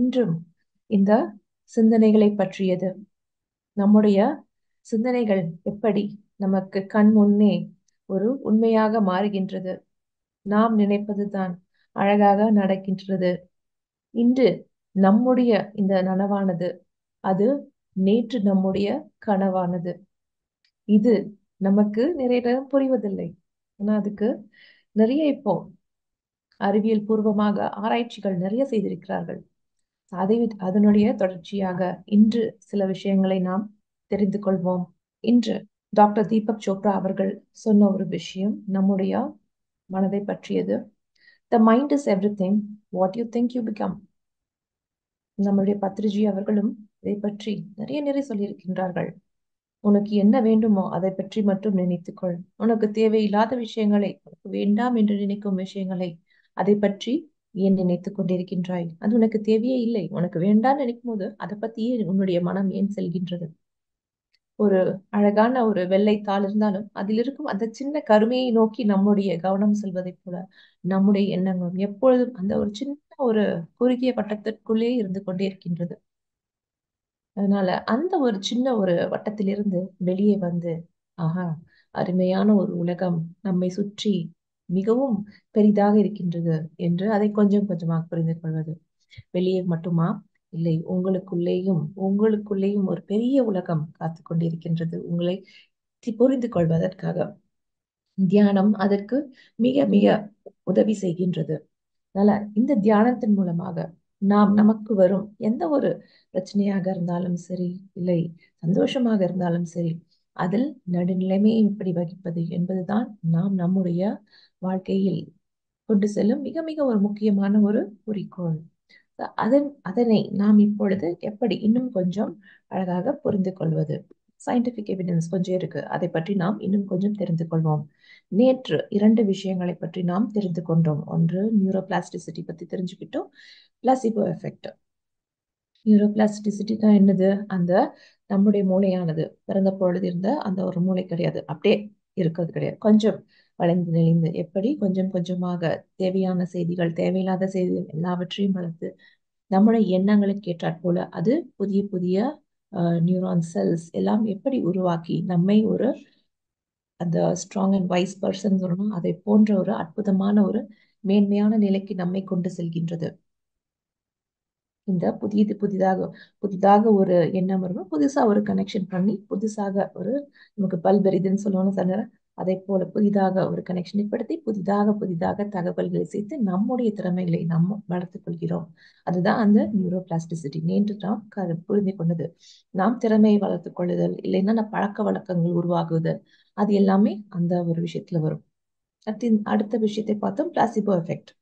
இன்றும் இந்த சிந்தனைகளை பற்றியது. நம்முடைய சிந்தனைகள் எப்படி நமக்கு கண் முன்னே ஒரு உண்மையாக மாறுகின்றது. நாம் நினைப்பதுதான் அழகாக நடக்கின்றது. இன்று நம்முடைய இந்த நனவானது அது நேற்று நம்முடைய கனவானது. இது நமக்கு நிறைய நேரம் புரிவதில்லை. ஆனா அதுக்கு நிறைய இப்போ அறிவியல் பூர்வமாக ஆராய்ச்சிகள் நிறைய செய்திருக்கிறார்கள். அதை அதனுடைய தொடர்ச்சியாக இன்று சில விஷயங்களை நாம் தெரிந்து கொள்வோம். இன்று டாக்டர் தீபக் சோப்ரா அவர்கள் சொன்ன ஒரு விஷயம் நம்முடைய மனதை பற்றியது. The mind is everything. What you think you become. நம்முடைய பத்ரிஜி அவர்களும் இதை பற்றி நிறைய நிறைய சொல்லியிருக்கின்றார்கள். உனக்கு என்ன வேண்டுமோ அதை பற்றி மட்டும் நினைத்துக்கொள். உனக்கு தேவையில்லாத விஷயங்களை, உனக்கு வேண்டாம் என்று நினைக்கும் விஷயங்களை அதை பற்றி ஏன் நினைத்துக் கொண்டிருக்கின்றாய்? அது உனக்கு தேவையே இல்லை. உனக்கு வேண்டாம் நினைக்கும் போது அதை பத்தியே உன்னுடைய மனம் ஏன் செல்கின்றது? ஒரு அழகான ஒரு வெள்ளைத்தாள் இருந்தாலும் அதில் இருக்கும் அந்த சின்ன கருமையை நோக்கி நம்முடைய கவனம் செல்வதைப் போல நம்முடைய எண்ணங்களும் எப்பொழுதும் அந்த ஒரு சின்ன ஒரு குறுகிய வட்டத்திற்குள்ளே இருந்து கொண்டே இருக்கின்றது. அதனால அந்த ஒரு சின்ன ஒரு வட்டத்திலிருந்து வெளியே வந்து, ஆஹா, அருமையான ஒரு உலகம் நம்மை சுற்றி மிகவும் பெரிதாக இருக்கின்றது என்று அதை கொஞ்சம் கொஞ்சமாக புரிந்து கொள்வது. வெளியே மட்டுமா? இல்லை, உங்களுக்குள்ளேயும் ஒரு பெரிய உலகம் காத்து கொண்டிருக்கின்றது உங்களை புரிந்து கொள்வதற்காக. தியானம் அதற்கு மிக மிக உதவி செய்கின்றது. அதனால இந்த தியானத்தின் மூலமாக நாம் நமக்கு வரும் எந்த ஒரு பிரச்சனையாக இருந்தாலும் சரி, இல்லை சந்தோஷமாக இருந்தாலும் சரி, அதில் நடுநிலைமையை எப்படி வகிப்பது என்பதுதான் நாம் நம்முடைய வாழ்க்கையில் கொண்டு செல்லும் மிக மிக ஒரு முக்கியமான ஒரு குறிக்கோள். அதனை நாம் இப்பொழுது எப்படி இன்னும் கொஞ்சம் அழகாக புரிந்து கொள்வது. சயின்டிபிக் எவிடன்ஸ் கொஞ்சம் இருக்கு, அதை பற்றி நாம் இன்னும் கொஞ்சம் தெரிந்து கொள்வோம். நேற்று 2 விஷயங்களை பற்றி நாம் தெரிந்து கொண்டோம். ஒன்று நியூரோபிளாஸ்டிசிட்டி பத்தி தெரிஞ்சுக்கிட்டோம், பிளாசிபோ எஃபெக்ட். நியூரோபிளாஸ்டிசிட்டி தான் என்னது? அந்த நம்முடைய மூளையானது பிறந்த பொழுது இருந்த அந்த ஒரு மூளை கிடையாது, அப்படியே இருக்கிறது கிடையாது. கொஞ்சம் வளைந்து நெளிந்து எப்படி கொஞ்சம் கொஞ்சமாக தேவையான செய்திகள், தேவையில்லாத செய்திகள் எல்லாவற்றையும் வளர்த்து நம்முடைய எண்ணங்களுக்கு ஏற்றாற் போல அது புதிய புதிய நியூரான் செல்ஸ் எல்லாம் எப்படி உருவாக்கி நம்மை ஒரு அந்த ஸ்ட்ராங் அண்ட் வைஸ் பர்சன் சொல்லணும், அதை போன்ற ஒரு அற்புதமான ஒரு மேன்மையான நிலைக்கு நம்மை கொண்டு செல்கின்றது. இந்த புதிதாக ஒரு எண்ணம் வரும், புதுசா ஒரு கனெக்ஷன் பண்ணி புதுசாக ஒரு நமக்கு பல்பெரிதுன்னு சொல்லுவோம்னு சொன்ன அதை போல புதிதாக ஒரு கனெக்ஷன் ஏற்படுத்தி புதிதாக தகவல்களை சேர்த்து நம்முடைய திறமைகளை நம்ம வளர்த்துக் கொள்கிறோம். அதுதான் அந்த நியூரோ பிளாஸ்டிசிட்டி. நேற்று நாம் புரிந்து கொண்டது. நாம் திறமையை வளர்த்துக் கொள்ளுதல், இல்லைன்னா பழக்க வழக்கங்கள் உருவாகுதல், அது எல்லாமே அந்த ஒரு விஷயத்துல வரும். அடுத்த விஷயத்தை பார்த்தோம், பிளாசிபோ எஃபெக்ட்.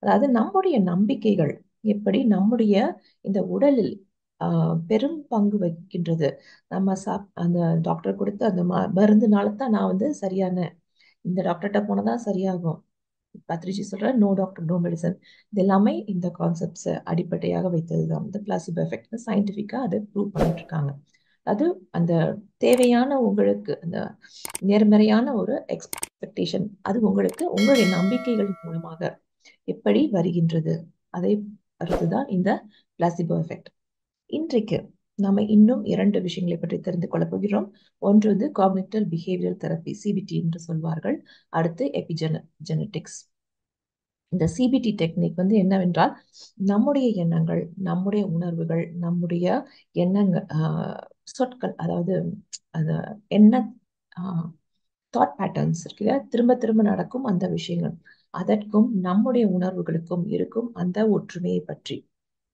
அதாவது நம்முடைய நம்பிக்கைகள் எப்படி நம்முடைய இந்த உடலில் பெரும் பங்கு வகிக்கின்றது. நம்ம அந்த டாக்டர் கொடுத்த அந்த மருந்துனால தான் நான் வந்து சரியான, இந்த டாக்டர்கிட்ட போனதான் சரியாகும். பத்ரிஜி சொல்ற நோ டாக்டர் நோ மெடிசன். இது எல்லாமே இந்த கான்செப்ட்ஸ் அடிப்படையாக வைத்ததுதான் இந்த பிளாசிபோ எஃபெக்ட். சயின்டிபிக்கா அதை ப்ரூவ் பண்ணிட்டு இருக்காங்க. அது அந்த தேவையான உங்களுக்கு அந்த நேர்மறையான ஒரு எக்ஸ்பெக்டேஷன் அது உங்களுக்கு உங்களுடைய நம்பிக்கைகள் மூலமாக எப்படி வருகின்றது, அதை பொறுத்துதான் இந்த பிளாசிபோ எஃபெக்ட். இன்றைக்கு நம்ம இன்னும் 2 விஷயங்களை பற்றி தெரிந்து கொள்ள போகிறோம். ஒன்று வந்து காக்னிட்டிவ் பிஹேவியரல் தெரப்பி, சிபிடி என்று சொல்வார்கள். அடுத்து எபிஜெனெட்டிக்ஸ். இந்த சிபிடி டெக்னிக் வந்து என்னவென்றால், நம்முடைய எண்ணங்கள், நம்முடைய உணர்வுகள், நம்முடைய எண்ணங்கள், சொற்கள், அதாவது அந்த என்ன தாட் பேட்டர்ன்ஸ் இருக்குல்ல, திரும்ப திரும்ப நடக்கும் அந்த விஷயங்கள், அதற்கும் நம்முடைய உணர்வுகளுக்கும் இருக்கும் அந்த ஒற்றுமையை பற்றி,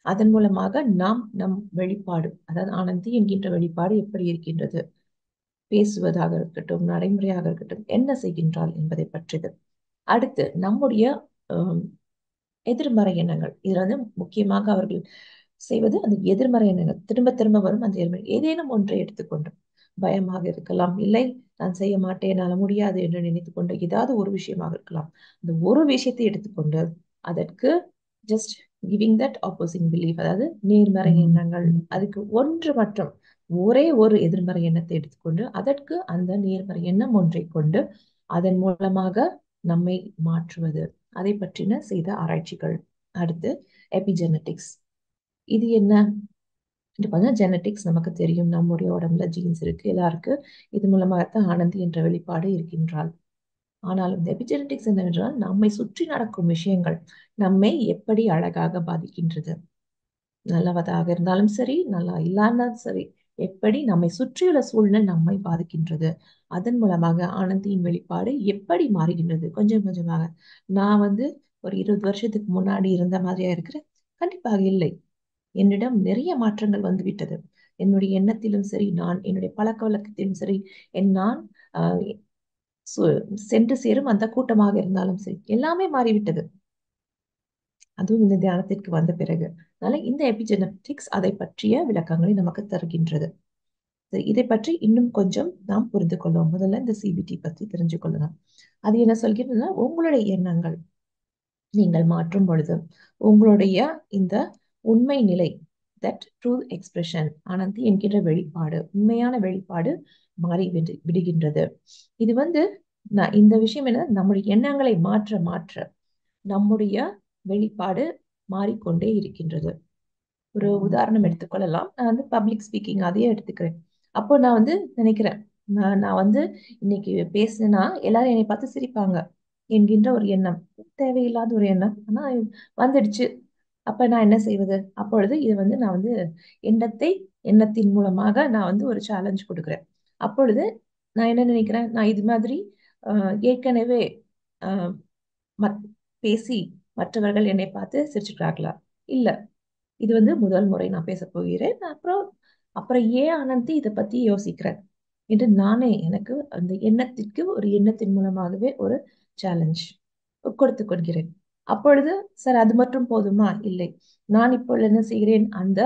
அதன் மூலமாக நாம் நம் வெளிப்பாடு, அதாவது ஆனந்தி என்கின்ற வெளிப்பாடு எப்படி இருக்கின்றது, பேசுவதாக இருக்கட்டும், நடைமுறையாக இருக்கட்டும், என்ன செய்கின்றாள் என்பதை பற்றியது. அடுத்து நம்முடைய எதிர்மறை எண்ணங்கள். இதுல வந்து முக்கியமாக அவர்கள் செய்வது அந்த எதிர்மறை எண்ணங்கள், திரும்ப திரும்ப வரும் அந்த எதிர்மறை ஏதேனும் ஒன்றை எடுத்துக்கொண்டு, பயமாக இருக்கலாம், இல்லை நான் செய்ய மாட்டேன், என்னால் முடியாது என்று நினைத்துக் கொண்டு ஏதாவது ஒரு விஷயமாக இருக்கலாம். அந்த ஒரு விஷயத்தை எடுத்துக்கொண்டு அதற்கு just giving that opposing belief, அதாவது நேர்மறை எண்ணங்கள், அதுக்கு ஒன்று மற்றும் ஒரே ஒரு எதிர்மறை எண்ணத்தை எடுத்துக்கொண்டு அதற்கு அந்த நேர்மறை எண்ணம் ஒன்றை கொண்டு அதன் மூலமாக நம்மை மாற்றுவது, அதை பற்றின செய்த ஆராய்ச்சிகள். அடுத்து எபிஜெனெட்டிக்ஸ். இது என்ன? இது பார்த்தா ஜெனட்டிக்ஸ் நமக்கு தெரியும். நம்முடைய உடம்புல ஜீன்ஸ் இருக்கு, எல்லாருக்கு. இது மூலமாகத்தான் ஆனந்தி என்ற வெளிப்பாடு இருக்கின்றாள். ஆனாலும் இந்த எபிஜெனட்டிக்ஸ் என்னவென்றால், நம்மை சுற்றி நடக்கும் விஷயங்கள் நம்மை எப்படி அழகாக பாதிக்கின்றது. நல்லவதாக இருந்தாலும் சரி, நல்லா இல்லாஇருந்தாலும் சரி, எப்படி நம்மை சுற்றியுள்ள சூழ்நிலை நம்மை பாதிக்கின்றது. அதன் மூலமாக ஆனந்தியின் வெளிப்பாடு எப்படி மாறுகின்றது கொஞ்சம் கொஞ்சமாக. நான் ஒரு 20 வருஷத்துக்கு முன்னாடி இருந்த மாதிரியா இருக்கிறேன்? கண்டிப்பாக இல்லை. என்னிடம் நிறைய மாற்றங்கள் வந்துவிட்டது. என்னுடைய எண்ணத்திலும் சரி, நான் என்னுடைய பழக்க வழக்கத்திலும் சரி, நான் ஆஹ் சென்று சேரும் அந்த கூட்டமாக இருந்தாலும் சரி, எல்லாமே மாறிவிட்டது. அதுவும் இந்த தியானத்திற்கு வந்த பிறகு. அதனால இந்த எபிஜெனட்டிக்ஸ் அதை பற்றிய விளக்கங்களை நமக்கு தருகின்றது. சரி, இதை பற்றி இன்னும் கொஞ்சம் நாம் புரிந்து கொள்வோம். முதல்ல இந்த சிபிடி பற்றி தெரிஞ்சு கொள்ளலாம். அது என்ன சொல்கிறதுனா, உங்களுடைய எண்ணங்கள் நீங்கள் மாற்றும் பொழுது உங்களுடைய இந்த உண்மை நிலை, தட் ட்ரூ எக்ஸ்பிரஷன், ஆனந்தி என்கின்ற வெளிப்பாடு, உண்மையான வெளிப்பாடு மாறி விடுகின்றது. இது இந்த விஷயம் என்ன, நம்முடைய எண்ணங்களை மாற்ற மாற்ற நம்முடைய வெளிப்பாடு மாறிக்கொண்டே இருக்கின்றது. ஒரு உதாரணம் எடுத்துக்கொள்ளலாம். நான் பப்ளிக் ஸ்பீக்கிங் அதையே எடுத்துக்கிறேன். அப்போ நான் நினைக்கிறேன், நான் இன்னைக்கு பேசினேன்னா எல்லாரும் என்னை பார்த்து சிரிப்பாங்க என்கின்ற ஒரு எண்ணம், தேவையில்லாத ஒரு எண்ணம், ஆனா வந்துடுச்சு. அப்ப நான் என்ன செய்வது? அப்பொழுது இது நான் எண்ணத்தை எண்ணத்தின் மூலமாக நான் ஒரு சேலஞ்ச் கொடுக்குறேன். அப்பொழுது நான் என்ன நினைக்கிறேன், நான் இது மாதிரி ஏற்கனவே ஆஹ் பேசி மற்றவர்கள் என்னை பார்த்து சிரிச்சுக்கிறார்களா? இல்ல, இது முதல் முறை நான் பேச போகிறேன். அப்புறம் அப்புறம் ஏன் ஆனந்தி இதை பத்தி யோசிக்கிறேன் என்று நானே எனக்கு அந்த எண்ணத்திற்கு ஒரு எண்ணத்தின் மூலமாகவே ஒரு சேலஞ்ச் கொடுத்து கொள்கிறேன். அப்பொழுது சார் அது மட்டும் போதுமா? இல்லை, நான் இப்பொழுது என்ன செய்கிறேன், அந்த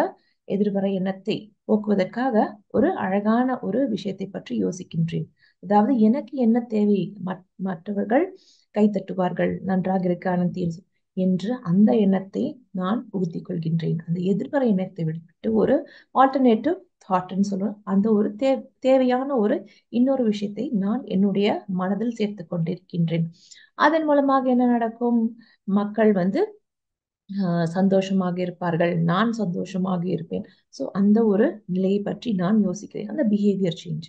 எதிர்மறை எண்ணத்தை போக்குவதற்காக ஒரு அழகான ஒரு விஷயத்தை பற்றி யோசிக்கின்றேன். அதாவது எனக்கு என்ன தேவை, மற்றவர்கள் கை தட்டுவார்கள், நன்றாக இருக்க ஆனந்தி என்று அந்த எண்ணத்தை நான் புகுத்திக் கொள்கின்றேன். அந்த எதிர்மறை எண்ணத்தை விட்டு ஒரு ஆல்டர்னேட்டிவ் தாட்ன்னு சொல்லுவேன், அந்த ஒரு தேவையான ஒரு இன்னொரு விஷயத்தை நான் என்னுடைய மனதில் சேர்த்து கொண்டிருக்கின்றேன். அதன் மூலமாக என்ன நடக்கும்? மக்கள் சந்தோஷமாக இருப்பார்கள், நான் சந்தோஷமாக இருப்பேன். சோ அந்த ஒரு நிலையை பற்றி நான் யோசிக்கிறேன். அந்த பிஹேவியர் சேஞ்ச்.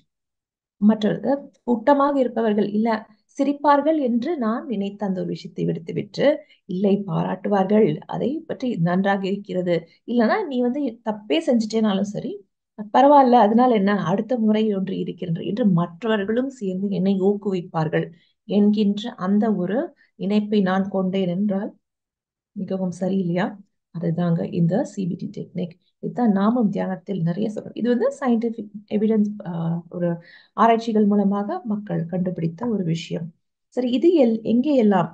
மற்றவர்கள் கூட்டமாக இருப்பவர்கள் இல்ல சிரிப்பார்கள் என்று நான் நினைத்த அந்த ஒரு விஷயத்தை விடுத்துவிட்டு, இல்லை பாராட்டுவார்கள், அதை பற்றி நன்றாக இருக்கிறது, இல்லைன்னா நீ தப்பே செஞ்சுட்டேனாலும் சரி பரவாயில்ல, அதனால என்ன, அடுத்த முறை ஒன்று இருக்கின்ற என்று மற்றவர்களும் சேர்ந்து என்னை ஊக்குவிப்பார்கள் என்கின்ற அந்த ஒரு நினைப்பை நான் கொண்டேன் என்றால் மிகவும் சரியில்லையா? அதுதாங்க இந்த சிபிடி டெக்னிக். இதுதான் நாமும் தியானத்தில் நிறைய சொல்றோம். இது சயின்டிபிக் எவிடன்ஸ், ஒரு ஆராய்ச்சிகள் மூலமாக மக்கள் கண்டுபிடித்த ஒரு விஷயம். சரி, இது எங்கே எல்லாம்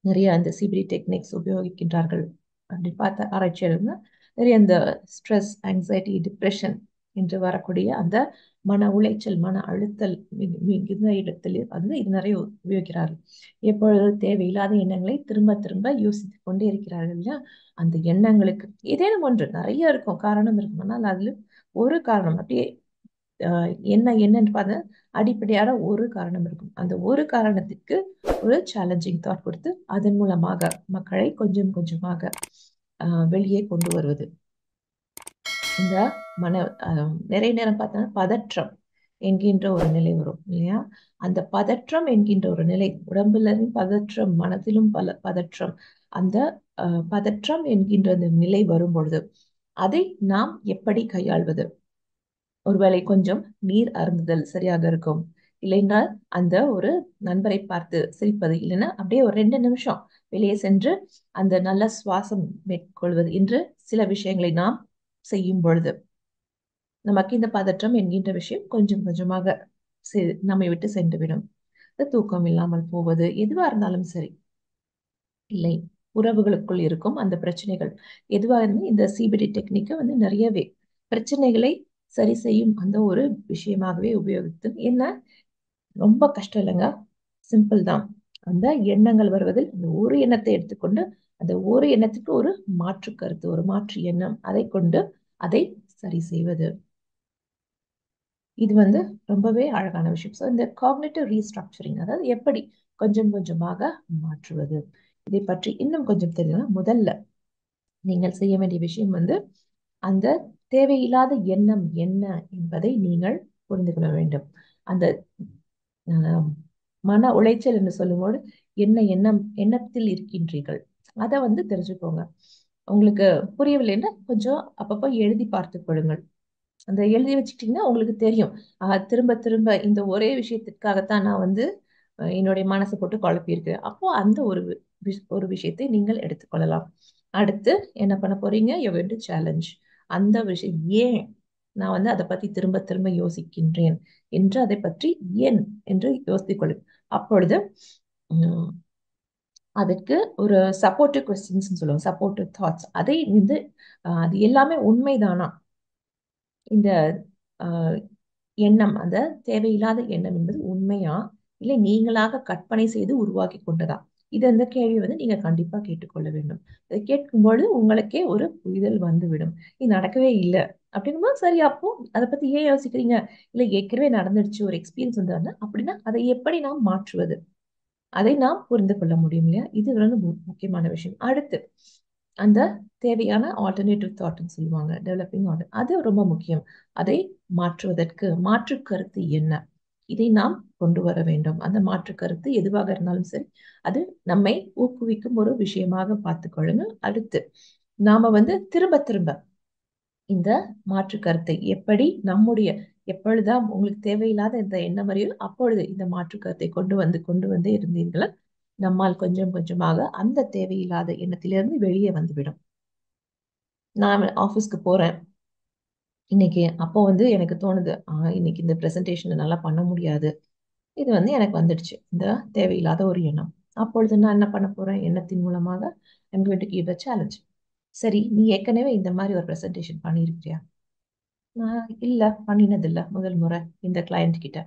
நிறைய அந்த சிபிடி டெக்னிக்ஸ் உபயோகிக்கின்றார்கள் அப்படி பார்த்த ஆராய்ச்சியாளர்கள் நிறைய இந்த ஸ்ட்ரெஸ், ஆங்ஸைட்டி, டிப்ரெஷன் என்று வரக்கூடிய அந்த மன உளைச்சல், மன அழுத்தல் மிகுந்த இடத்தில் இது நிறைய உபயோகிக்கிறார்கள். எப்பொழுது தேவையில்லாத எண்ணங்களை திரும்ப திரும்ப யோசித்துக் கொண்டே இருக்கிறார்கள் இல்லையா? அந்த எண்ணங்களுக்கு ஏதேனும் ஒன்று, நிறைய இருக்கும் காரணம் இருக்கும், ஆனால் அதுல ஒரு காரணம் அப்படியே என்னன்னு பார்த்தா அடிப்படையான ஒரு காரணம் இருக்கும். அந்த ஒரு காரணத்துக்கு ஒரு சேலஞ்சிங் தாட் கொடுத்து அதன் மூலமாக மக்களை கொஞ்சம் கொஞ்சமாக வெளியே கொண்டு வருவது. இந்த மன நிறைய நேரம் பார்த்தா பதற்றம் என்கின்ற ஒரு நிலை வரும் இல்லையா? அந்த பதற்றம் என்கின்ற ஒரு நிலை, உடம்புல பதற்றம், மனதிலும் பதற்றம். அந்த பதற்றம் என்கின்ற அந்த நிலை வரும் பொழுது அதை நாம் எப்படி கையாள்வது? ஒருவேளை கொஞ்சம் நீர் அருந்துதல் சரியாக இருக்கும். இல்லைன்றால் அந்த ஒரு நண்பரை பார்த்து சிரிப்பது, இல்லைன்னா அப்படியே ஒரு 2 நிமிஷம் வெளியே சென்று அந்த நல்ல சுவாசம் மேற்கொள்வது என்று சில விஷயங்களை நாம் செய்யும் பொழுது நமக்கு இந்த பதற்றம் என்கின்ற விஷயம் கொஞ்சம் கொஞ்சமாக நம்மை விட்டு சென்றுவிடும். தூக்கம் இல்லாமல் போவது, எதுவா இருந்தாலும் சரி, இல்லை உறவுகளுக்குள் இருக்கும் அந்த பிரச்சனைகள் எதுவாக இருந்தாலும் இந்த சிபிடி டெக்னிக்கை நிறையவே பிரச்சனைகளை சரி செய்யும் அந்த ஒரு விஷயமாகவே உபயோகித்து என்ன ரொம்ப கஷ்டம் இல்லைங்க, சிம்பிள் தான். அந்த எண்ணங்கள் வருவதில் அந்த ஒரு எண்ணத்தை எடுத்துக்கொண்டு அந்த ஒரு எண்ணத்துக்கு ஒரு மாற்று கருத்து, ஒரு மாற்று எண்ணம், அதை கொண்டு அதை சரி செய்வது. இது ரொம்பவே அழகான விஷயம். ஸோ இந்த காக்னிட்டிவ் ரீஸ்ட்ரக்சரிங், அதாவது எப்படி கொஞ்சம் கொஞ்சமாக மாற்றுவது, இதை பற்றி இன்னும் கொஞ்சம் தெரியல. முதல்ல நீங்கள் செய்ய வேண்டிய விஷயம் அந்த தேவையில்லாத எண்ணம் என்ன என்பதை நீங்கள் புரிந்து கொள்ள வேண்டும். அந்த ஆஹ், மன உளைச்சல் என்று சொல்லும்போது என்ன எண்ணத்தில் இருக்கின்றீர்கள் அதை தெரிஞ்சுக்கோங்க. உங்களுக்கு புரியவில்லைன்னா கொஞ்சம் அப்பப்போ எழுதி பார்த்துக் கொள்ளுங்கள். அந்த எழுதி வச்சுக்கிட்டீங்கன்னா உங்களுக்கு தெரியும். திரும்ப திரும்ப இந்த ஒரே விஷயத்திற்காகத்தான் நான் என்னுடைய மனசை போட்டு குழப்பியிருக்கேன். அப்போ அந்த ஒரு விஷயத்தை நீங்கள் எடுத்துக்கொள்ளலாம். அடுத்து என்ன பண்ண போறீங்க? யூ கோயிங் டு சேலஞ்ச் அந்த விஷயம். ஏன் நான் அதை பத்தி திரும்ப திரும்ப யோசிக்கின்றேன் என்று அதை பற்றி ஏன் என்று யோசித்துக் கொள்ளும். அப்பொழுது உம், அதுக்கு ஒரு சப்போர்ட்டிவ் கொஸ்டின்ஸ் சொல்லுவோம், சப்போர்ட்டிவ் தாட்ஸ். அதை அது எல்லாமே உண்மைதானா? இந்த ஆஹ், எண்ணம், அந்த தேவையில்லாத எண்ணம் என்பது உண்மையா, இல்லை நீங்களாக கற்பனை செய்து உருவாக்கி கொண்டதா? இது அந்த கேள்வி நீங்க கண்டிப்பா கேட்டுக்கொள்ள வேண்டும். இதை கேட்கும் பொழுது உங்களுக்கே ஒரு புரிதல் வந்துவிடும். இது நடக்கவே இல்லை அப்படின்னும் சரி, அப்போ அதை பத்தி ஏன் யோசிக்கிறீங்க? இல்லை ஏற்கனவே நடந்துடுச்சு, ஒரு எக்ஸ்பீரியன்ஸ் வந்து அப்படின்னா அதை எப்படி நாம் மாற்றுவது? அதை நாம் புரிந்து கொள்ள முடியும் இல்லையா? இது முக்கியமான விஷயம். அடுத்து அந்த தேவையான ஆல்டர்னேட்டிவ் தாட்னு சொல்லுவாங்க, டெவலப்பிங் ஆர்டர். அது ரொம்ப முக்கியம். அதை மாற்றுவதற்கு மாற்று கருத்து என்ன? இதை நாம் கொண்டு வர வேண்டும். அந்த மாற்று கருத்து எதுவாக இருந்தாலும் சரி, அது நம்மை ஊக்குவிக்கும் ஒரு விஷயமாக பார்த்துக்கொள்ளுங்க. அடுத்து நாம திரும்ப திரும்ப இந்த மாற்று கருத்தை எப்படி நம்முடைய எப்பொழுதுதான் உங்களுக்கு தேவையில்லாத இந்த எண்ணம் வரையோ அப்பொழுது இந்த மாற்று கருத்தை கொண்டு வந்து இருந்தீர்களா, நம்மால் கொஞ்சம் கொஞ்சமாக அந்த தேவையில்லாத எண்ணத்திலிருந்து வெளியே வந்துவிடும். நான் ஆஃபீஸ்க்கு போறேன் இன்னைக்கு. அப்போ எனக்கு தோணுது, இன்னைக்கு இந்த பிரசன்டேஷன் நல்லா பண்ண முடியாது. இது எனக்கு வந்துடுச்சு, இந்த தேவையில்லாத ஒரு எண்ணம். அப்பொழுது நான் என்ன பண்ண போறேன்? எண்ணத்தின் மூலமாக I'm going to give a challenge. சரி, நீ ஏற்கனவே இந்த மாதிரி ஒரு பிரசன்டேஷன் பண்ணியிருக்கியா? நான் இல்ல, பண்ணினது இல்ல, முதல் முறை இந்த கிளையண்ட் கிட்ட.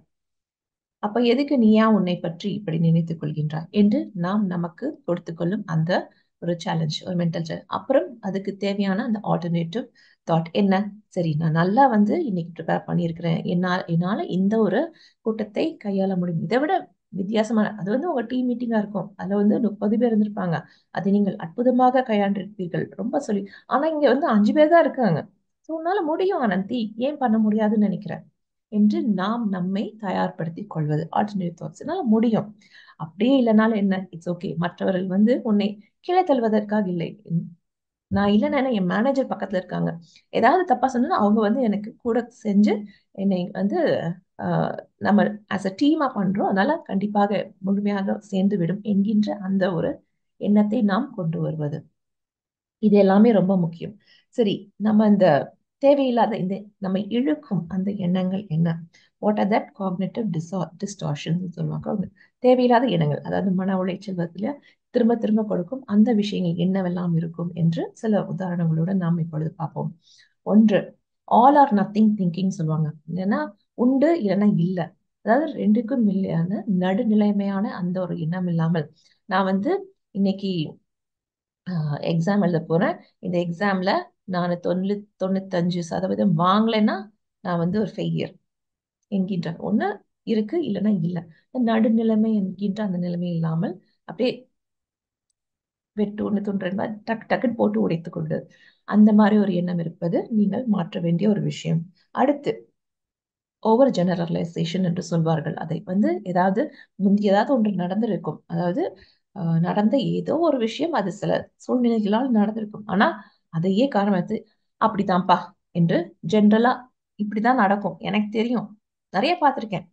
அப்ப எதுக்கு நீ ஏன் உன்னை பற்றி இப்படி நினைத்துக் கொள்கின்றாய் என்று நாம் நமக்கு கொடுத்துக்கொள்ளும் அந்த ஒரு சேலஞ்ச், ஒரு மென்டல் சேலஞ்ச். அப்புறம் அதுக்கு தேவையான அந்த ஆல்டர்னேட்டிவ் தாட் என்ன? சரி, நான் நல்லா இன்னைக்கு ப்ரிப்பேர் பண்ணியிருக்கிறேன், என்னால இந்த ஒரு கூட்டத்தை கையாள முடியும். இதை விட வித்தியாசமான அது உங்க டீம் மீட்டிங்கா இருக்கும். அதுல 30 பேர் இருந்திருப்பாங்க. அதை நீங்கள் அற்புதமாக கையாண்டிருப்பீர்கள், ரொம்ப சொல்லி. ஆனா இங்க 5 பேர் தான் இருக்காங்க. உன்னால முடியும் அனந்தி, ஏன் பண்ண முடியாதுன்னு நினைக்கிறேன் என்று நாம் நம்மை தயார்படுத்திக் கொள்வது. ஆல்டர்னேட் தாட்ஸ் என்னால முடியும். அப்படியே இல்லைனாலும் என்ன, இட்ஸ் ஓகே. மற்றவர்கள் உன்னை கீழே தள்ளுவதற்காக இல்லை. நான் இல்லைன்னா என் மேனேஜர் பக்கத்துல இருக்காங்க, ஏதாவது தப்பா சொன்னா அவங்க எனக்கு கூட செஞ்சு என்னை ஆஹ், நம்ம ஆஸ் அ டீமா பண்றோம், அதனால கண்டிப்பாக முழுமையாக சேர்ந்து விடும் என்கின்ற அந்த ஒரு எண்ணத்தை நாம் கொண்டு வருவது. இது எல்லாமே ரொம்ப முக்கியம். சரி, நம்ம இந்த தேவையில்லாத இந்த நம்ம இழுக்கும் அந்த எண்ணங்கள் என்ன? What are that cognitive distortion சொல்லுவாங்க. தேவையில்லாத எண்ணங்கள், அதாவது மன உளைச்சல் திரும்ப திரும்ப கொடுக்கும் அந்த விஷயங்கள் என்னவெல்லாம் இருக்கும் என்று சில உதாரணங்களுடன் நாம் இப்பொழுது பார்ப்போம். ஒன்று, ஆல் ஆர் நத்திங் திங்கிங் சொல்லுவாங்க. இல்லைன்னா உண்டு இல்லைன்னா இல்லை. அதாவது ரெண்டுக்கும் இல்லையான நடுநிலைமையான அந்த ஒரு எண்ணம் இல்லாமல், நான் இன்னைக்கு எக்ஸாம் எழுத போறேன், இந்த எக்ஸாம்ல நான் 95% வாங்கலைன்னா நான் ஒரு ஃபெயிலியர் என்கின்ற ஒண்ணு இருக்கு, இல்லைன்னா இல்லை. நடுநிலைமை என்கின்ற அந்த நிலைமை இல்லாமல் அப்படியே வெட்டு ஒண்ணு துண்டு ரெண்டு டக்கு டக்குன்னு போட்டு உடைத்துக் கொண்டு அந்த மாதிரி ஒரு எண்ணம் இருப்பது நீங்கள் மாற்ற வேண்டிய ஒரு விஷயம். அடுத்து ஓவர் ஜெனரலைசேஷன் என்று சொல்வார்கள். அதை ஏதாவது முந்தையதாவது ஒன்று நடந்திருக்கும், அதாவது நடந்த ஏதோ ஒரு விஷயம் அது சில சூழ்நிலைகளால் நடந்திருக்கும். ஆனா அதையே காரணம் எடுத்து அப்படித்தான்ப்பா என்று ஜென்ரலா இப்படிதான் நடக்கும், எனக்கு தெரியும், நிறைய பார்த்திருக்கேன்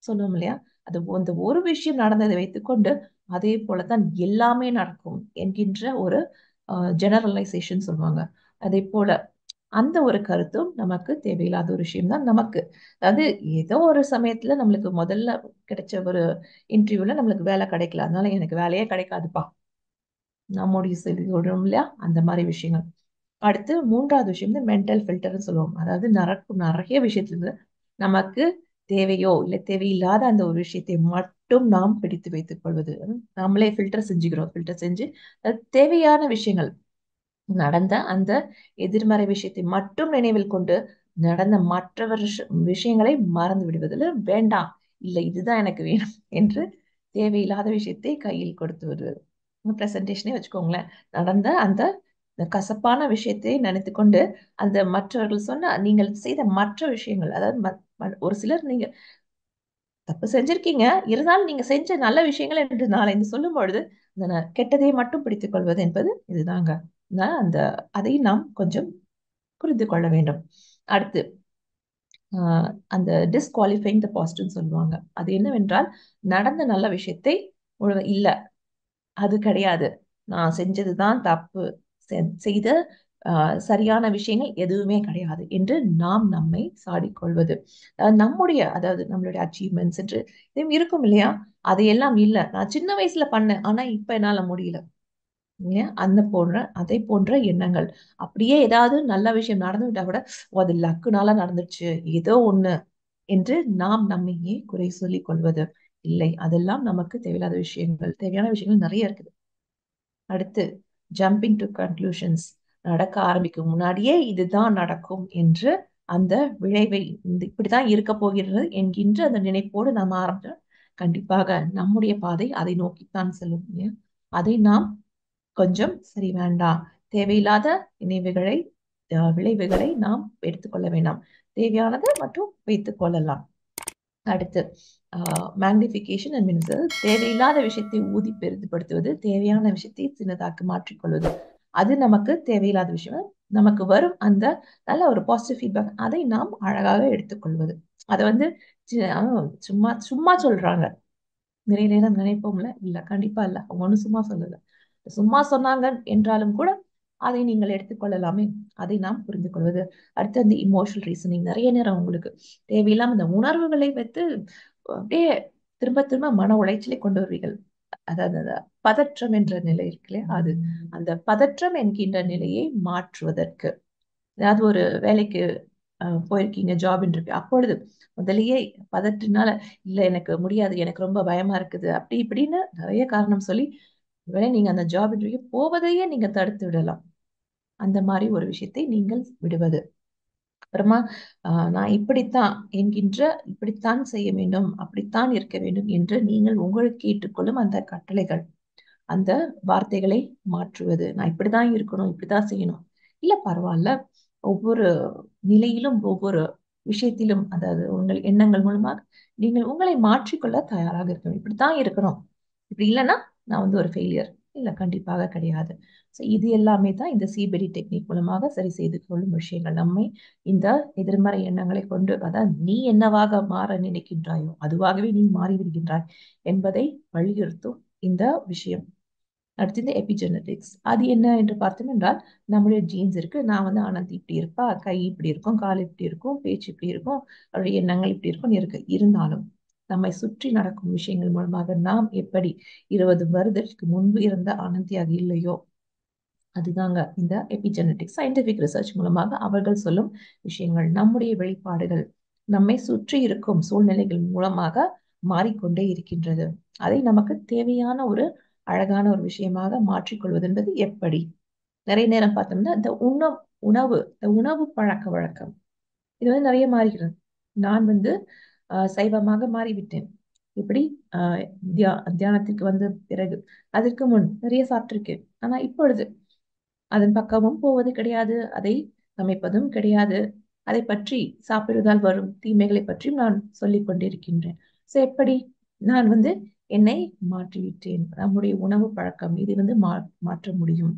சொல்லுவோம் இல்லையா? அது அந்த ஒரு விஷயம் நடந்ததை வைத்துக்கொண்டு அதே போலதான் எல்லாமே நடக்கும் என்கின்ற ஒரு ஜெனரலைசேஷன் சொல்லுவாங்க. அதே போல அந்த ஒரு கருத்தும் நமக்கு தேவையில்லாத ஒரு விஷயம் தான் நமக்கு. அதாவது ஏதோ ஒரு சமயத்துல நம்மளுக்கு முதல்ல கிடைச்ச ஒரு இன்டர்வியூல நம்மளுக்கு வேலை கிடைக்கல, அதனால எனக்கு வேலையே கிடைக்காதுப்பா, நம்முடைய சொல்றோம் இல்லையா? அந்த மாதிரி விஷயங்கள். அடுத்து மூன்றாவது விஷயம் மென்டல் ஃபில்டர்னு சொல்லுவோம். அதாவது நிறைய விஷயத்துல நமக்கு தேவையோ இல்லை தேவையில்லாத அந்த ஒரு விஷயத்தை மட்டும் நாம் பிடித்து வைத்துக் கொள்வது. நம்மளே ஃபில்டர் செஞ்சுக்கிறோம். ஃபில்டர் செஞ்சு தேவையான விஷயங்கள், நடந்த அந்த எதிர்மறை விஷயத்தை மட்டும் நினைவில் கொண்டு நடந்த மற்ற விஷயங்களை மறந்து விடுவதில் வேண்டாம், இல்லை இதுதான் எனக்கு வேணும் என்று தேவையில்லாத விஷயத்தை கையில் கொடுத்து வருவது. பிரசன்டேஷனே வச்சுக்கோங்களேன், நடந்த அந்த இந்த கசப்பான விஷயத்தை நினைத்து கொண்டு அந்த மற்றவர்கள் சொன்ன நீங்கள் செய்த மற்ற விஷயங்கள், அதாவது ஒரு சிலர் நீங்க தப்பு செஞ்சிருக்கீங்க, இருந்தாலும் நீங்க செஞ்ச நல்ல விஷயங்கள் என்று நாளைந்து சொல்லும் பொழுது அந்த கெட்டதை மட்டும் பிடித்துக் கொள்வது என்பது இதுதாங்க. அந்த அதை நாம் கொஞ்சம் புரிந்து கொள்ள வேண்டும். அடுத்து அந்த டிஸ்குவாலிஃபைங் த பாசிட்டிவ் சொல்லுவாங்க. அது என்னவென்றால், நடந்த நல்ல விஷயத்தை இல்ல அது கிடையாது, நான் செஞ்சதுதான் தப்பு, செய்த சரியான விஷயங்கள் எதுவுமே கிடையாது என்று நாம் நம்மை சாடிக்கொள்வது. அதாவது நம்மளுடைய அச்சீவ்மெண்ட்ஸ் என்று இதுவும் இருக்கும் இல்லையா, அதையெல்லாம் இல்ல நான் சின்ன வயசுல பண்ணேன் ஆனா இப்ப என்னால முடியல, அதை போன்ற எண்ணங்கள். அப்படியே ஏதாவது நல்ல விஷயம் நடந்து விட்டா கூட அது லக்குனால நடந்துச்சு ஏதோ ஒண்ணு என்று நாம் நம்மையே குறை சொல்லிக் கொள்வது. இல்லை, அதெல்லாம் நமக்கு தேவையில்லாத விஷயங்கள். தேவையான விஷயங்கள் நிறைய இருக்குது. அடுத்து ஜம்பிங் டு கன்க்ளூஷன்ஸ். நடக்க ஆரம்பிக்கும் முன்னாடியே இதுதான் நடக்கும் என்று அந்த விளைவை இப்படித்தான் இருக்க போகிறது என்கின்ற அந்த நினைப்போடு நாம் ஆரம்பிச்சோம், கண்டிப்பாக நம்முடைய பாதை அதை நோக்கித்தான் செல்லும். அதை நாம் கொஞ்சம் சரி வேண்டாம், தேவையில்லாத நினைவுகளை விளைவுகளை நாம் எடுத்துக்கொள்ள வேண்டாம், தேவையானது மட்டும் வைத்துக் கொள்ளலாம். அடுத்து மேக்னிஃபிகேஷன் அண்ட் மினிமல். தேவையில்லாத விஷயத்தை ஊதி பெரிதுபடுத்துவது, தேவையான விஷயத்தை சின்னதாக்கி மாற்றிக்கொள்வது, அது நமக்கு தேவையில்லாத விஷயம். நமக்கு வரும் அந்த நல்ல ஒரு பாசிட்டிவ் ஃபீட்பேக் அதை நாம் அழகாக எடுத்துக்கொள்வது. அதை சும்மா சும்மா சொல்றாங்க நிறைய நேரம் நினைப்போம்ல, இல்ல கண்டிப்பா இல்ல, அவங்க ஒண்ணு சும்மா சொல்லல, சும்மா சொன்னாங்க என்றாலும் கூட அதை நீங்கள் எடுத்துக்கொள்ளலாமே, அதை நாம் புரிந்து கொள்வது. அடுத்து அந்த இமோஷனல் ரீசனிங். நிறைய நேரம் உங்களுக்கு தேவையில்லாம இந்த உணர்வுகளை வைத்து அப்படியே திரும்ப திரும்ப மன உளைச்சலை கொண்டு வருவீர்கள். அதாவது அந்த பதற்றம் என்ற நிலை இருக்கு இல்லையா, அது அந்த பதற்றம் என்கின்ற நிலையை மாற்றுவதற்கு, ஏதாவது ஒரு வேலைக்கு போயிருக்கீங்க, ஜாப் இன்டர்வியூ, அப்பொழுது முதலியே பதற்றினால இல்ல எனக்கு முடியாது, எனக்கு ரொம்ப பயமா இருக்குது, அப்படி இப்படின்னு நிறைய காரணம் சொல்லி நீங்க அந்த ஜாப் இன்டர்வியூ போவதையே நீங்க தடுத்து விடலாம். அந்த மாதிரி ஒரு விஷயத்தை நீங்கள் விடுவது. அப்புறமா நான் இப்படித்தான் என்கின்ற, இப்படித்தான் செய்ய வேண்டும், அப்படித்தான் இருக்க வேண்டும் என்று நீங்கள் உங்களுக்கு ஏற்றுக்கொள்ளும் அந்த கட்டளைகள், அந்த வார்த்தைகளை மாற்றுவது. நான் இப்படிதான் இருக்கணும், இப்படிதான் செய்யணும், இல்ல பரவாயில்ல, ஒவ்வொரு நிலையிலும் ஒவ்வொரு விஷயத்திலும், அதாவது உங்கள் எண்ணங்கள் மூலமாக நீங்கள் உங்களை மாற்றிக்கொள்ள தயாராக இருக்கணும். இப்படித்தான் இருக்கணும், இப்படி இல்லைன்னா நான் ஒரு ஃபெயிலியர், இல்ல கண்டிப்பாக கிடையாது. இது எல்லாமே தான் இந்த சிபிடி டெக்னிக் மூலமாக சரி செய்து கொள்ளும் விஷயங்கள். நம்மை இந்த எதிர்மறை எண்ணங்களை கொண்டு, அதாவது நீ என்னவாக மாற நினைக்கின்றாயோ அதுவாகவே நீ மாறிவிடுகின்றாய் என்பதை வலியுறுத்தும் இந்த விஷயம். அடுத்தது எபிஜெனடிக்ஸ். அது என்ன என்று பார்த்தோம் என்றால், நம்மளுடைய ஜீன்ஸ் இருக்கு, நான் ஆனந்தி இப்படி இருப்பா, கை இப்படி இருக்கும், கால் இப்படி இருக்கும், பேச்சு இப்படி இருக்கும், அவருடைய எண்ணங்கள் இப்படி இருக்கும் இருக்கு. இருந்தாலும் நம்மை சுற்றி நடக்கும் விஷயங்கள் மூலமாக நாம் எப்படி 20 வருடத்துக்கு முன்பு இருந்த ஆனந்தியாக இல்லையோ, அதுதாங்க இந்த எபிஜெனடிக்ஸ். சயின்டிபிக் ரிசர்ச் மூலமாக அவர்கள் சொல்லும் விஷயங்கள். நம்முடைய வெளிப்பாடுகள் நம்மை சுற்றி இருக்கும் சூழ்நிலைகள் மூலமாக மாறிக்கொண்டே இருக்கின்றது. அதை நமக்கு தேவையான ஒரு அழகான ஒரு விஷயமாக மாற்றிக்கொள்வது என்பது எப்படி? நிறைய நேரம் பார்த்தோம்னா இந்த உணவு இந்த உணவு பழக்க வழக்கம் இது நிறைய மாறுகிறது. நான் சைவமாக மாறிவிட்டேன். இப்படி தியானத்துக்கு வந்த பிறகு, அதற்கு முன் நிறைய சாப்பிட்டிருக்கேன், ஆனா இப்பொழுது அதன் பக்கமும் போவது கிடையாது, அதை சமைப்பதும் கிடையாது, அதை பற்றி சாப்பிடுவதால் வரும் தீமைகளை பற்றியும் நான் சொல்லிக் கொண்டிருக்கின்றேன். எப்படி நான் என்னை மாற்றிவிட்டேன். நம்முடைய உணவு பழக்கம் இது மாற்ற முடியும்.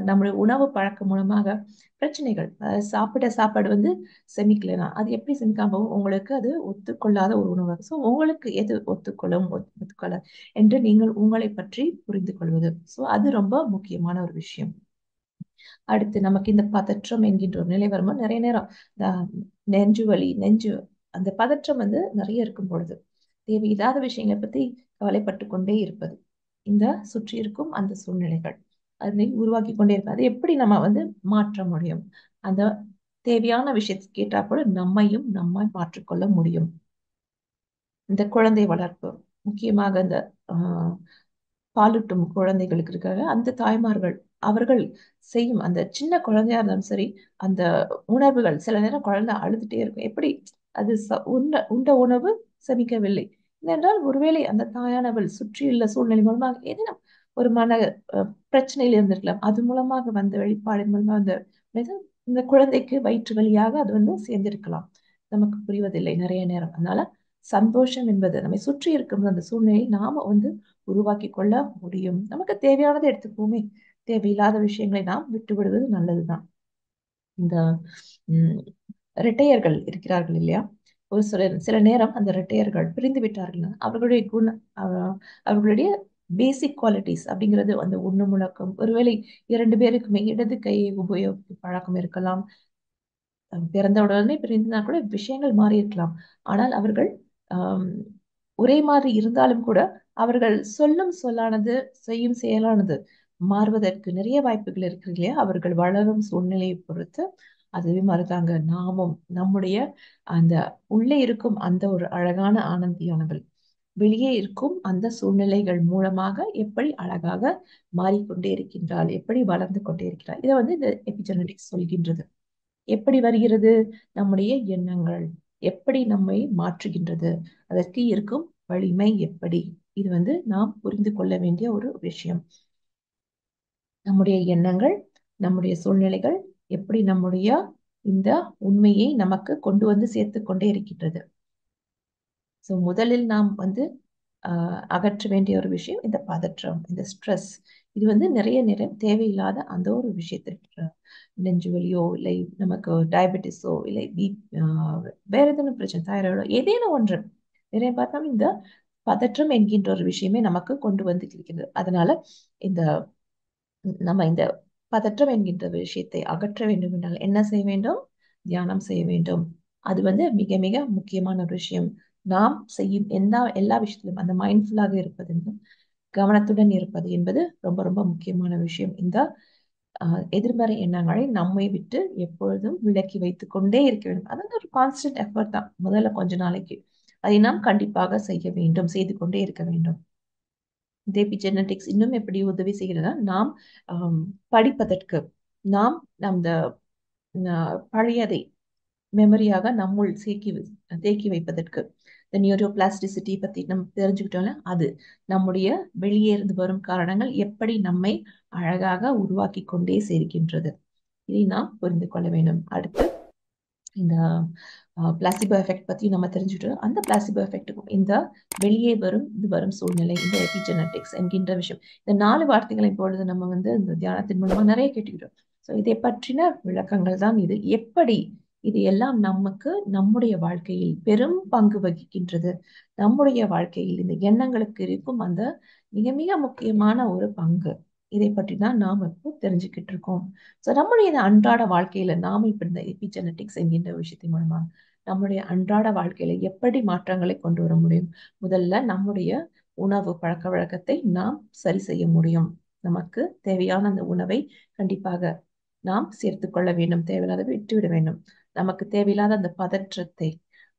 நம்முடைய உணவு பழக்கம் மூலமாக பிரச்சனைகள், சாப்பிட சாப்பாடு செமிக்கலனா அது எப்படி செமிக்காம போகும், உங்களுக்கு அது ஒத்துக்கொள்ளாத ஒரு உணவு. உங்களுக்கு எது ஒத்துக்கொள்ள என்று நீங்கள் உங்களை பற்றி புரிந்து கொள்வது. அது ரொம்ப முக்கியமான ஒரு விஷயம். அடுத்து நமக்கு இந்த பதற்றம் என்கின்ற ஒரு நிலை வரும்போது நிறைய நேரம் நெஞ்சு வலி, அந்த பதற்றம் நிறைய இருக்கும் பொழுது தேவையில்லாத விஷயங்களை பத்தி கவலைப்பட்டு கொண்டே இருப்பது, இந்த சுற்றி இருக்கும் அந்த சூழ்நிலைகள் அதை உருவாக்கி கொண்டே இருப்பது. அதை எப்படி நம்ம மாற்ற முடியும்? அந்த தேவையான விஷயத்துக்கு கேட்டா கூட நம்மையும் நம்ம மாற்றிக்கொள்ள முடியும். இந்த குழந்தை வளர்ப்பு, முக்கியமாக இந்த பாலூட்டும் குழந்தைகளுக்கு இருக்காங்க அந்த தாய்மார்கள், அவர்கள் செய்யும் அந்த சின்ன குழந்தையா இருந்தாலும் சரி, அந்த உணவுகள் சில நேரம் குழந்தை அழுதுட்டே இருக்கும். எப்படி அது உண்ட உணவு செமிக்கவில்லை என்றால், ஒருவேளை அந்த தாயானவள் சுற்றியுள்ள சூழ்நிலை மூலமாக ஏதேனும் ஒரு மன பிரச்சனையில இருந்திருக்கலாம். அது மூலமாக வந்த வெளிப்பாடு மூலமா வந்த இந்த குழந்தைக்கு வயிற்று வழியாக அது சேர்ந்திருக்கலாம். நமக்கு புரிவதில்லை நிறைய நேரம். அதனால சந்தோஷம் என்பது நம்மை சுற்றி இருக்கும் அந்த சூழ்நிலையை நாம உருவாக்கி கொள்ள முடியும். நமக்கு தேவையானதை எடுத்துப்போமே. தேவையில்லாத விஷயங்களை நாம் விட்டு விடுவது நல்லதுதான். இந்த இரட்டையர்கள் இருக்கிறார்கள் இல்லையா? ஒரு சில நேரம் அந்த இரட்டையர்கள் பிரிந்து விட்டார்கள். அவர்களுடைய அவர்களுடைய பேசிக் குவாலிட்டிஸ் அப்படிங்கிறது அந்த உண்ணு முழக்கம், ஒருவேளை 2 பேருக்குமே இடது கையை உபயோகிக்கும் பழக்கம் இருக்கலாம். பிறந்த உடனே பிரிந்தா கூட விஷயங்கள் மாறி இருக்கலாம். ஆனால் அவர்கள் ஆஹ் ஒரே மாதிரி இருந்தாலும் கூட அவர்கள் சொல்லும் சொல்லானது, செய்யும் செயலானது மாறுவதற்கு நிறைய வாய்ப்புகள் இருக்கு இல்லையா? அவர்கள் வளரும் சூழ்நிலையை பொறுத்து அதுவே மாதிரிதாங்க நாமும் நம்முடைய அந்த உள்ளே இருக்கும் அந்த ஒரு அழகான ஆனந்தியானவள் வெளியே இருக்கும் அந்த சூழ்நிலைகள் மூலமாக எப்படி அழகாக மாறிக்கொண்டே இருக்கின்றாள், எப்படி வளர்ந்து கொண்டே இருக்கிறாள். இதை இந்த எபிஜெனடிக்ஸ் சொல்கின்றது. எப்படி வருகிறது? நம்முடைய எண்ணங்கள் எப்படி நம்மை மாற்றுகின்றது, அதற்கு இருக்கும் வலிமை எப்படி, இது நாம் புரிந்து கொள்ள வேண்டிய ஒரு விஷயம். நம்முடைய எண்ணங்கள், நம்முடைய சூழ்நிலைகள் எப்படி நம்முடைய இந்த உண்மையை நமக்கு கொண்டு சேர்த்து கொண்டே இருக்கின்றது. ஸோ முதலில் நாம் அகற்ற வேண்டிய ஒரு விஷயம் இந்த பதற்றம், இந்த ஸ்ட்ரெஸ். இது நிறைய நேரம் தேவையில்லாத அந்த ஒரு விஷயத்திற்கு நெஞ்சு வலியோ இல்லை நமக்கு டயபெட்டிஸோ இல்லை வேற எதனா பிரச்சனை, தைராய்டோ ஏதேனும் ஒன்று நிறைய பார்த்தா இந்த பதற்றம் என்கின்ற ஒரு விஷயமே நமக்கு கொண்டு இருக்கிறது. அதனால இந்த நம்ம இந்த பதற்றம் என்கின்ற விஷயத்தை அகற்ற வேண்டும் என்றால் என்ன செய்ய வேண்டும்? தியானம் செய்ய வேண்டும். அது மிக மிக முக்கியமான ஒரு விஷயம். நாம் செய்யும் எல்லா விஷயத்திலும் அந்த மைண்ட்ஃபுல்லாக இருப்பது, கவனத்துடன் இருப்பது என்பது ரொம்ப ரொம்ப முக்கியமான விஷயம். இந்த எதிர்மறை எண்ணங்களை நம்மை விட்டு எப்பொழுதும் விலக்கி வைத்துக் கொண்டே இருக்க வேண்டும். அது ஒரு கான்ஸ்டன்ட் எஃபர்ட் தான். முதல்ல கொஞ்ச நாளைக்கு அதை நாம் கண்டிப்பாக செய்ய வேண்டும், செய்து கொண்டே இருக்க வேண்டும். இந்த எபிஜெனடிக்ஸ் இன்னும் எப்படி உதவி செய்கிறதா? நாம் படிப்பதற்கு, நாம் அந்த பழையதை மெமரியாக நம்முள் தேக்கி வைப்பதற்கு, இந்த நியூரோபிளாஸ்டிசிட்டி பத்தி நம்ம தெரிஞ்சுக்கிட்டோம்ல, அது நம்முடைய வெளியே இருந்து வரும் காரணங்கள் எப்படி நம்மை அழகாக உருவாக்கி கொண்டே சேர்க்கின்றது. இதை நாம் புரிந்து கொள்ள வேண்டும். அடுத்து இந்த பிளாசிபோ எஃபெக்ட் பத்தி நம்ம தெரிஞ்சுட்டோம். அந்த பிளாசிபோ எஃபெக்ட்டுக்கும் இந்த வெளியே வரும் சூழ்நிலை, இந்த எபிஜெனடிக்ஸ் என்கின்ற விஷயம், இந்த 4 வார்த்தைகளை இப்பொழுது நம்ம இந்த தியானத்தின் மூலமா நிறைய கேட்டுக்கிட்டோம். ஸோ இதை பற்றின விளக்கங்கள் தான் இது. எப்படி இது எல்லாம் நமக்கு நம்முடைய வாழ்க்கையில் பெரும் பங்கு வகிக்கின்றது, நம்முடைய வாழ்க்கையில் இந்த எண்ணங்களுக்கு இருக்கும் அந்த மிக மிக முக்கியமான ஒரு பங்கு, இதை பற்றி தான் நாம் இப்போ தெரிஞ்சுக்கிட்டு இருக்கோம். ஸோ நம்முடைய இந்த அன்றாட வாழ்க்கையில நாம இப்ப இந்த எபிஜெனடிக்ஸ் என்கின்ற விஷயத்தின் மூலமா நம்முடைய அன்றாட வாழ்க்கையில எப்படி மாற்றங்களை கொண்டு வர முடியும்? முதல்ல நம்முடைய உணவு பழக்க வழக்கத்தை நாம் சரி செய்ய முடியும். நமக்கு தேவையான அந்த உணவை கண்டிப்பாக நாம் சேர்த்து கொள்ள வேண்டும், தேவையில்லாத விட்டுவிட வேண்டும். நமக்கு தேவையில்லாத அந்த பதற்றத்தை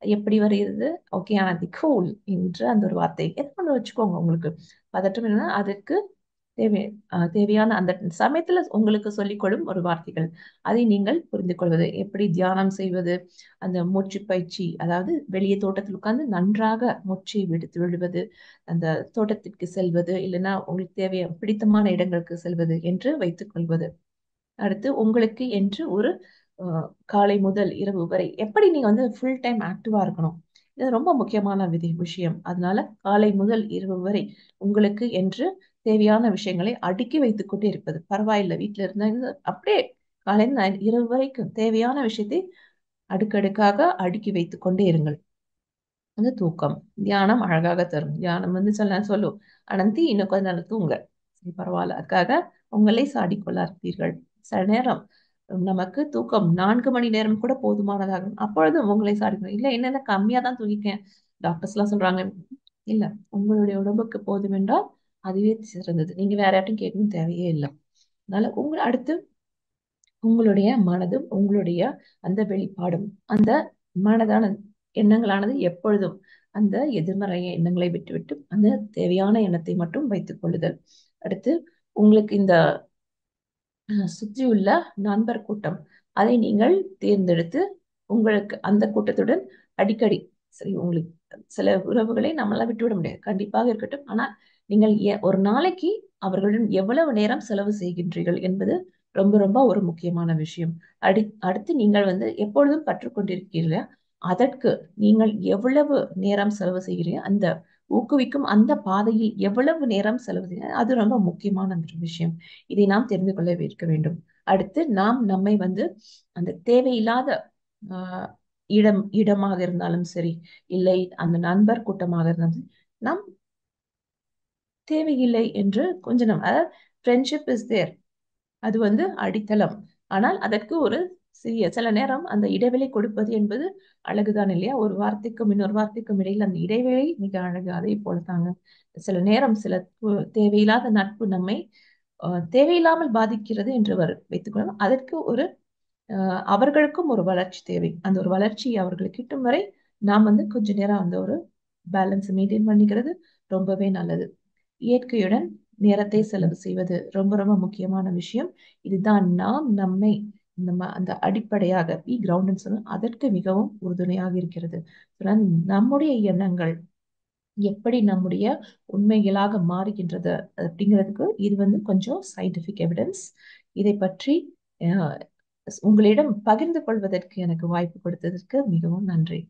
எப்படி வருகிறது? ஓகே, தி கூல் என்று அந்த ஒரு வார்த்தை எது வச்சுக்கோங்க. உங்களுக்கு பதற்றம் என்னன்னா அதுக்கு தேவையான அந்த சமயத்துல உங்களுக்கு சொல்லிக்கொள்ளும் ஒரு வார்த்தைகள், அதை நீங்கள் புரிந்து கொள்வது. எப்படி தியானம் செய்வது, அந்த மூச்சு பயிற்சி, அதாவது வெளியே தோட்டத்தில் உட்கார்ந்து நன்றாக மூச்சை விடுத்து விடுவது, அந்த தோட்டத்திற்கு செல்வது, இல்லைன்னா உங்களுக்கு தேவையான பிடித்தமான இடங்களுக்கு செல்வது என்று வைத்துக் கொள்வது. அடுத்து உங்களுக்கு என்று ஒரு காலை முதல் இரவு வரை எப்படி நீங்க ஃபுல் டைம் ஆக்டிவா இருக்கணும், இது ரொம்ப முக்கியமான விஷயம். அதனால காலை முதல் இரவு வரை உங்களுக்கு என்று தேவையான விஷயங்களை அடுக்கி வைத்துக் கொண்டே இருப்பது. பரவாயில்லை, வீட்டுல இருந்தா அப்படியே காலையில இரவு வரைக்கும் தேவையான விஷயத்தை அடுக்கடுக்காக அடுக்கி வைத்துக் கொண்டே இருங்கள். தூக்கம், தியானம் அழகாக தரும். தியானம் சொல்லும், அனந்தி இன்னும் கொஞ்ச நேரம் தூங்க, சரி பரவாயில்ல, அதுக்காக உங்களை சாடிக்கொள்ளாதீர்கள். சில நேரம் நமக்கு தூக்கம் 4 மணி நேரம் கூட போதுமானதாகும். அப்பொழுது உங்களை சாடிக்கணும். இல்ல என்னென்ன கம்மியா தான் தூங்கிக்கேன், டாக்டர்ஸ் எல்லாம் சொல்றாங்க. இல்ல, உங்களுடைய உடம்புக்கு போதும் என்றால் அதுவே சிறந்தது. நீங்க வேற யார்ட்டும் கேட்கணும் தேவையே இல்லை. அதனால அடுத்து உங்களுடைய மனதும் உங்களுடைய அந்த வெளிப்பாடும், அந்த மனதான எண்ணங்களானது எப்பொழுதும் அந்த எதிர்மறை எண்ணங்களை விட்டுவிட்டு அந்த தேவையான எண்ணத்தை மட்டும் வைத்துக் கொள்ளுதல். அடுத்து உங்களுக்கு இந்த சுற்றியுள்ள நண்பர் கூட்டம், அதை நீங்கள் தேர்ந்தெடுத்து உங்களுக்கு அந்த கூட்டத்துடன் அடிக்கடி, சரி உங்களுக்கு சில உறவுகளை நம்மளால விட்டுவிட முடியாது, கண்டிப்பாக இருக்கட்டும். ஆனா நீங்கள் ஒரு நாளைக்கு அவர்களுடன் எவ்வளவு நேரம் செலவு செய்கின்றீர்கள் என்பது ரொம்ப ரொம்ப ஒரு முக்கியமான விஷயம். அடுத்து நீங்கள் எப்பொழுதும் கற்றுக்கொண்டிருக்கிறீர்களா, அதற்கு நீங்கள் எவ்வளவு நேரம் செலவு செய்கிறீங்க, அந்த ஊக்குவிக்கும் அந்த பாதையில் எவ்வளவு நேரம் செலவு செய்ய, அது ரொம்ப முக்கியமான ஒரு விஷயம். இதை நாம் தெரிந்து கொள்ள இருக்க வேண்டும். அடுத்து நாம் நம்மை அந்த தேவையில்லாத ஆஹ் இடமாக இருந்தாலும் சரி, இல்லை அந்த நண்பர் கூட்டமாக இருந்தாலும் சரி, நாம் தேவையில்லை என்று கொஞ்சம் அதாவது ஃப்ரெண்ட்ஷிப் இஸ் தேர், அது அடித்தளம். ஆனால் அதற்கு ஒரு சில நேரம் அந்த இடைவெளி கொடுப்பது என்பது அழகுதான் இல்லையா? ஒரு வார்த்தைக்கும் இன்னொரு வார்த்தைக்கும் இடையில் அந்த இடைவெளி மிக அழகு. அதே போல தாங்க சில நேரம் சில தேவையில்லாத நட்பு நம்மை தேவையில்லாமல் பாதிக்கிறது என்று வைத்துக்கொள்ளலாம். அதற்கு அவர்களுக்கும் ஒரு வளர்ச்சி தேவை. அந்த ஒரு வளர்ச்சி அவர்களுக்கு கிட்டும் வரை நாம் கொஞ்ச நேரம் அந்த ஒரு பேலன்ஸ் மெயின்டைன் பண்ணிக்கிறது ரொம்பவே நல்லது. இயற்கையுடன் நேரத்தை செலவு செய்வது ரொம்ப ரொம்ப முக்கியமான விஷயம். இதுதான் நாம் நம்மை அந்த அடிப்படையாக பி கிரவுண்ட் சொல்லணும், அதற்கு மிகவும் உறுதுணையாக இருக்கிறது. நம்முடைய எண்ணங்கள் எப்படி நம்முடைய உண்மைகளாக மாறுகின்றது அப்படிங்கிறதுக்கு இது கொஞ்சம் சயின்டிபிக் எவிடன்ஸ். இதை பற்றி உங்களிடம் பகிர்ந்து கொள்வதற்கு எனக்கு வாய்ப்பு கொடுத்ததற்கு மிகவும் நன்றி.